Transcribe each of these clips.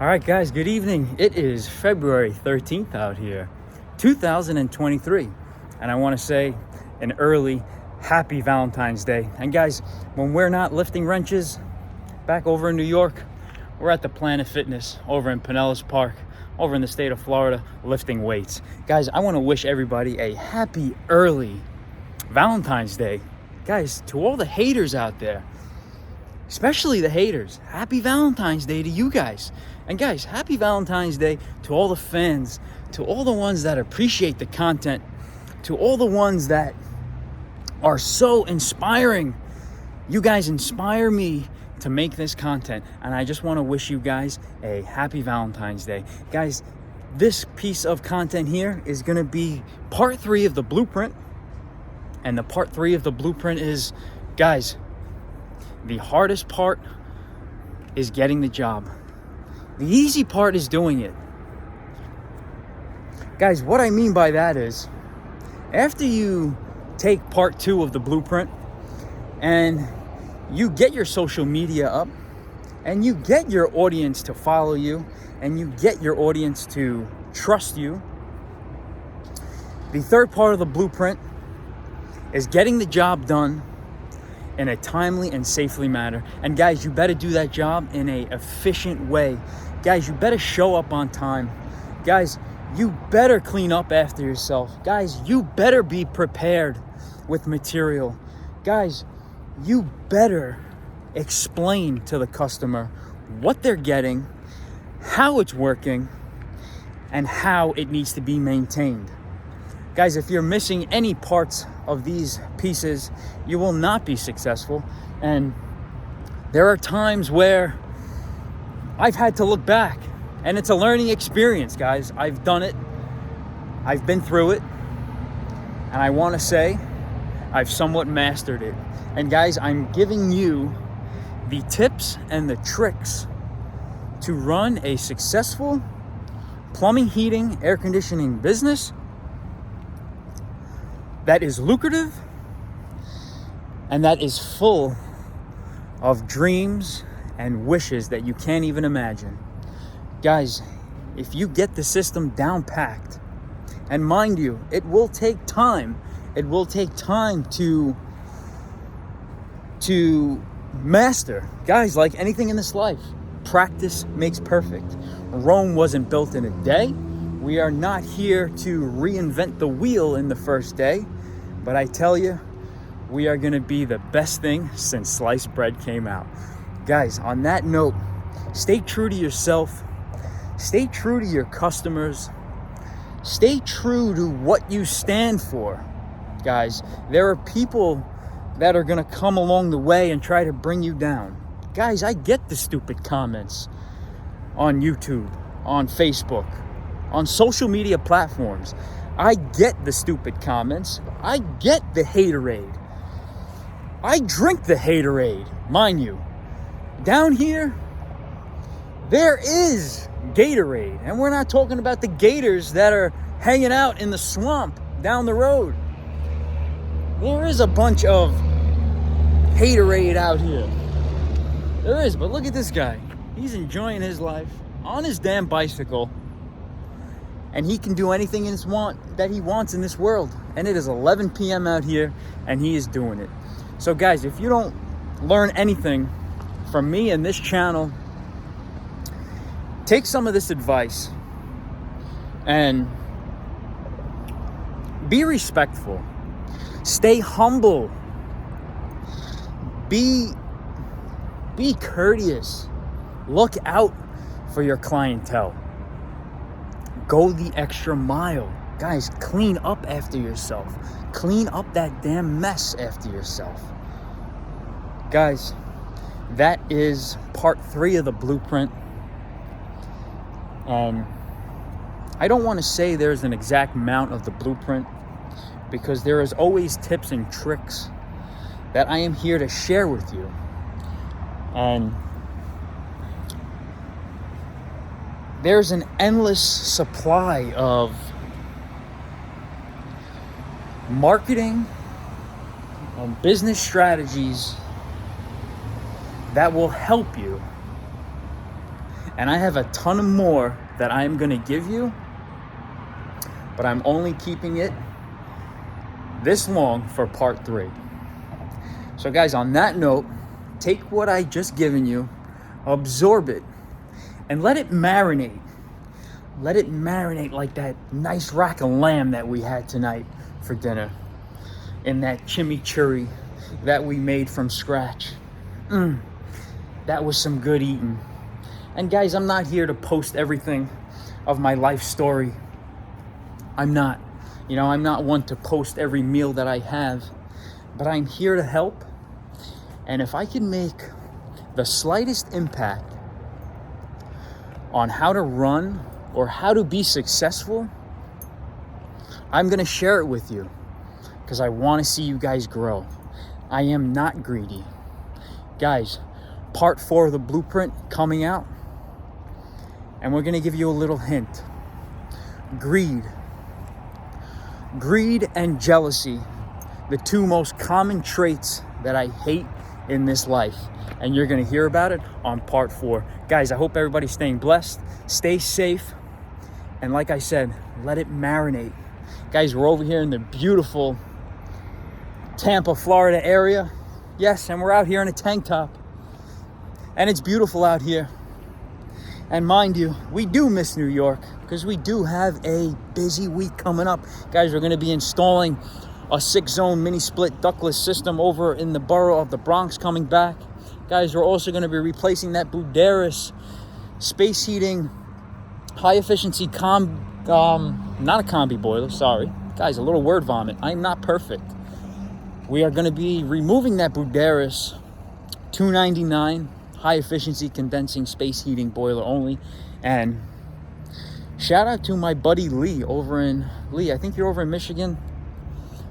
All right, guys, good evening. It is February 13th out here, 2023. And I want to say an early happy Valentine's Day. And guys, when we're not lifting wrenches back over in New York, we're at the Planet Fitness over in Pinellas Park, over in the state of Florida, lifting weights. Guys, I want to wish everybody a happy early Valentine's Day. Guys, to all the haters out there, especially the haters, happy Valentine's Day to you guys. And guys, happy Valentine's Day to all the fans, to all the ones that appreciate the content, to all the ones that are so inspiring. You guys inspire me to make this content, and I just want to wish you guys a happy Valentine's Day. Guys, this piece of content here is going to be part 3 of the blueprint. And the part 3 of the blueprint is, guys, the hardest part is getting the job. The easy part is doing it. Guys, what I mean by that is, after you take part 2 of the blueprint and you get your social media up and you get your audience to follow you and you get your audience to trust you, the third part of the blueprint is getting the job done in a timely and safely manner. And guys, you better do that job in a efficient way. Guys, you better show up on time. Guys, you better clean up after yourself. Guys, you better be prepared with material. Guys, you better explain to the customer what they're getting, how it's working, and how it needs to be maintained. Guys, if you're missing any parts of these pieces, you will not be successful. And there are times where I've had to look back, and it's a learning experience, guys. I've done it. I've been through it. And I want to say I've somewhat mastered it. And guys, I'm giving you the tips and the tricks to run a successful plumbing, heating, air conditioning business that is lucrative and that is full of dreams and wishes that you can't even imagine. Guys, if you get the system down packed, and mind you, it will take time. It will take time to master. Guys, like anything in this life, practice makes perfect. Rome wasn't built in a day. We are not here to reinvent the wheel in the first day, but I tell you, we are going to be the best thing since sliced bread came out. Guys, on that note, stay true to yourself, stay true to your customers, stay true to what you stand for. Guys, there are people that are going to come along the way and try to bring you down. Guys, I get the stupid comments on YouTube, on Facebook, on social media platforms. I get the stupid comments. I get the haterade. I drink the haterade, mind you. Down here, there is Gatorade. And we're not talking about the gators that are hanging out in the swamp down the road. There is a bunch of haterade out here. There is, but look at this guy. He's enjoying his life on his damn bicycle. And he can do anything that he wants in this world. And it is 11 p.m. out here, and he is doing it. So guys, if you don't learn anything from me and this channel, take some of this advice and be respectful. Stay humble. Be courteous. Look out for your clientele. Go the extra mile. Guys, clean up after yourself. Clean up that damn mess after yourself. Guys, that is part 3 of the blueprint. And I don't want to say there's an exact amount of the blueprint, because there is always tips and tricks that I am here to share with you. And there's an endless supply of marketing and business strategies that will help you And I have a ton more that I'm gonna give you, but I'm only keeping it this long for part 3. So guys, on that note, take what I just given you, absorb it, and let it marinate. Let it marinate like that nice rack of lamb that we had tonight for dinner, in that chimichurri that we made from scratch. That was some good eating. And guys, I'm not here to post everything of my life story. I'm not. I'm not one to post every meal that I have, but I'm here to help. And if I can make the slightest impact on how to run or how to be successful, I'm going to share it with you because I want to see you guys grow. I am not greedy. Guys, part 4 of the blueprint coming out, and we're going to give you a little hint. Greed and jealousy, the 2 most common traits that I hate in this life. And you're going to hear about it on part 4. Guys, I hope everybody's staying blessed. Stay safe. And like I said, let it marinate. Guys, we're over here in the beautiful Tampa, Florida area. Yes, and we're out here in a tank top. And it's beautiful out here. And mind you, we do miss New York because we do have a busy week coming up. Guys, we're going to be installing a 6-zone mini-split ductless system over in the borough of the Bronx coming back. Guys, we're also going to be replacing that Buderus space heating, high-efficiency not a combi boiler, sorry. Guys, a little word vomit. I'm not perfect. We are going to be removing that Buderus 299 high-efficiency condensing space heating boiler only. And shout out to my buddy Lee over in... Lee, I think you're over in Michigan.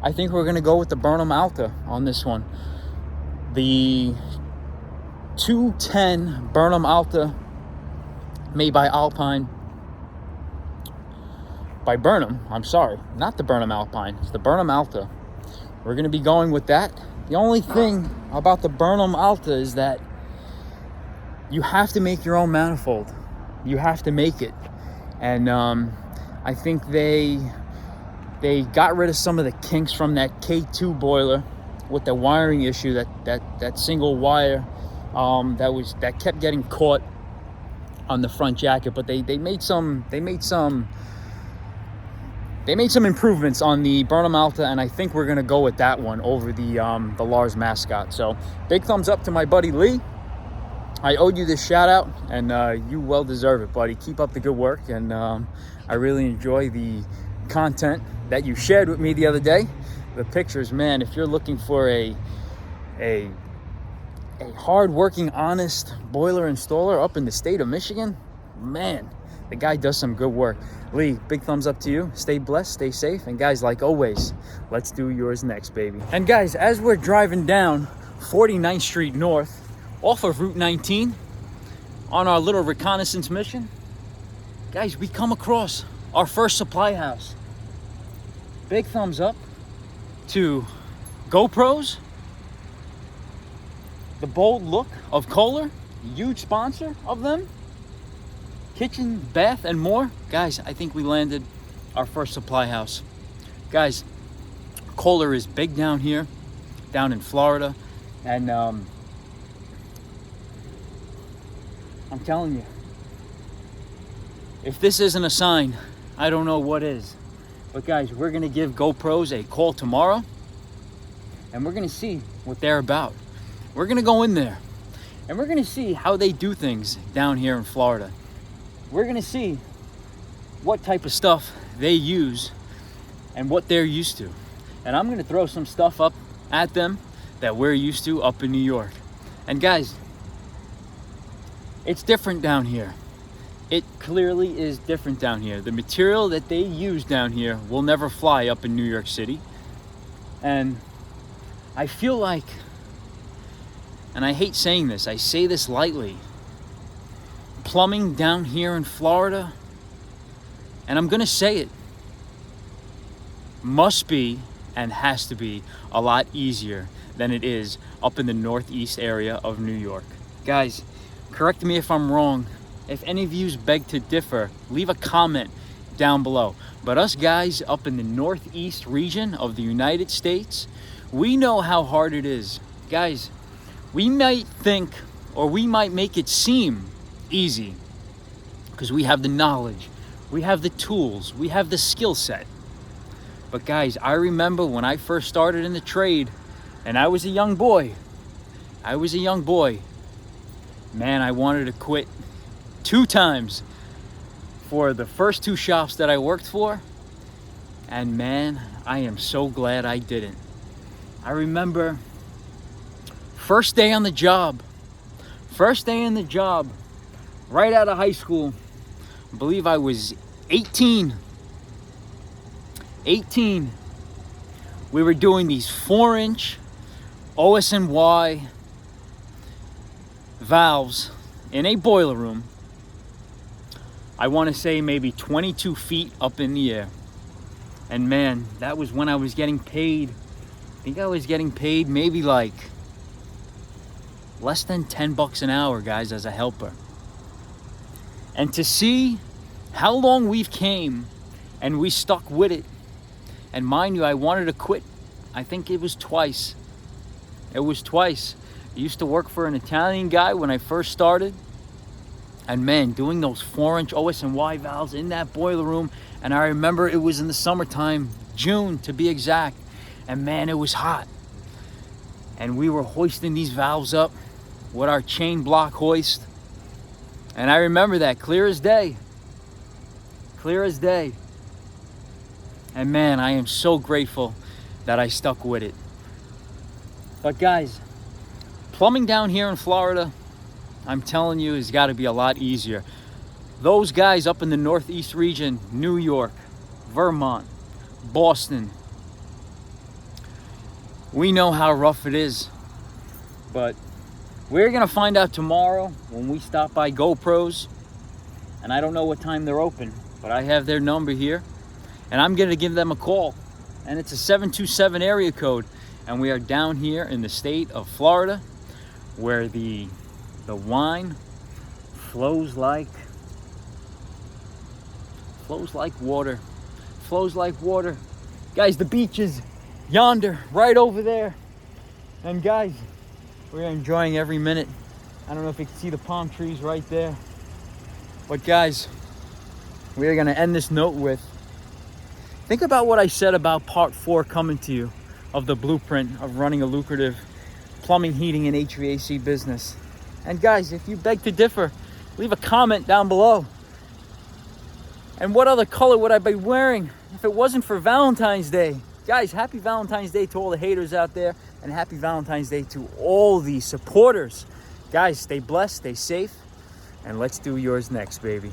I think we're going to go with the Burnham Alta on this one. The 210 Burnham Alta made by Alpine. By Burnham, I'm sorry. Not the Burnham Alpine. It's the Burnham Alta. We're going to be going with that. The only thing about the Burnham Alta is that you have to make your own manifold. You have to make it. And I think they got rid of some of the kinks from that K2 boiler with the wiring issue, that single wire that kept getting caught on the front jacket. But they made some improvements on the Burnham Alta, and I think we're gonna go with that one over the Lars mascot. So big thumbs up to my buddy Lee. I owed you this shout out, and you well deserve it, buddy. Keep up the good work, and I really enjoy the content that you shared with me the other day. The pictures, man, if you're looking for a hard-working, honest boiler installer up in the state of Michigan, man, the guy does some good work. Lee, big thumbs up to you. Stay blessed, stay safe, and guys, like always, let's do yours next, baby. And guys, as we're driving down 49th Street North off of Route 19 on our little reconnaissance mission, guys, we come across our first supply house. Big thumbs up to GoPros, the bold look of Kohler, huge sponsor of them. Kitchen, bath, and more. Guys, I think we landed our first supply house. Guys, Kohler is big down here, down in Florida. And I'm telling you, if this isn't a sign, I don't know what is. But guys, we're going to give GoPros a call tomorrow, and we're going to see what they're about. We're going to go in there, and we're going to see how they do things down here in Florida. We're going to see what type of stuff they use and what they're used to. And I'm going to throw some stuff up at them that we're used to up in New York. And guys, it's different down here. It clearly is different down here. The material that they use down here will never fly up in New York City. And I feel like, and I hate saying this, I say this lightly, plumbing down here in Florida, and I'm going to say it, must be and has to be a lot easier than it is up in the northeast area of New York. Guys, correct me if I'm wrong, If any of yous beg to differ, leave a comment down below. But us guys up in the northeast region of the United States, we know how hard it is. Guys, we might think, or we might make it seem easy because we have the knowledge, we have the tools, we have the skill set. But guys, I remember when I first started in the trade and I was a young boy. Man, I wanted to quit 2 times for the first 2 shops that I worked for. And man, I am so glad I didn't. I remember first day in the job, right out of high school. I believe I was 18. We were doing these 4-inch OS&Y valves in a boiler room. I want to say maybe 22 feet up in the air. And man, that was when I was getting paid. I think I was getting paid maybe like less than $10 an hour, guys, as a helper. And to see how long we've came and we stuck with it. And mind you, I wanted to quit. I think it was twice. I used to work for an Italian guy when I first started. And man, doing those 4-inch OS&Y valves in that boiler room. And I remember it was in the summertime, June to be exact. And man, it was hot. And we were hoisting these valves up with our chain block hoist. And I remember that clear as day. And man, I am so grateful that I stuck with it. But guys, plumbing down here in Florida, I'm telling you, has got to be a lot easier. Those guys up in the northeast region, New York, Vermont, Boston, we know how rough it is. But we're going to find out tomorrow when we stop by GoPros. And I don't know what time they're open, but I have their number here. And I'm going to give them a call. And it's a 727 area code. And we are down here in the state of Florida, where the wine flows like water. Guys, the beach is yonder, right over there. And guys, we're enjoying every minute. I don't know if you can see the palm trees right there. But guys, we're going to end this note with, think about what I said about part 4 coming to you of the blueprint of running a lucrative plumbing, heating, and HVAC business. And guys, if you beg to differ, leave a comment down below. And what other color would I be wearing if it wasn't for Valentine's Day? Guys, happy Valentine's Day to all the haters out there, and happy Valentine's Day to all the supporters. Guys, stay blessed, stay safe, and let's do yours next, baby.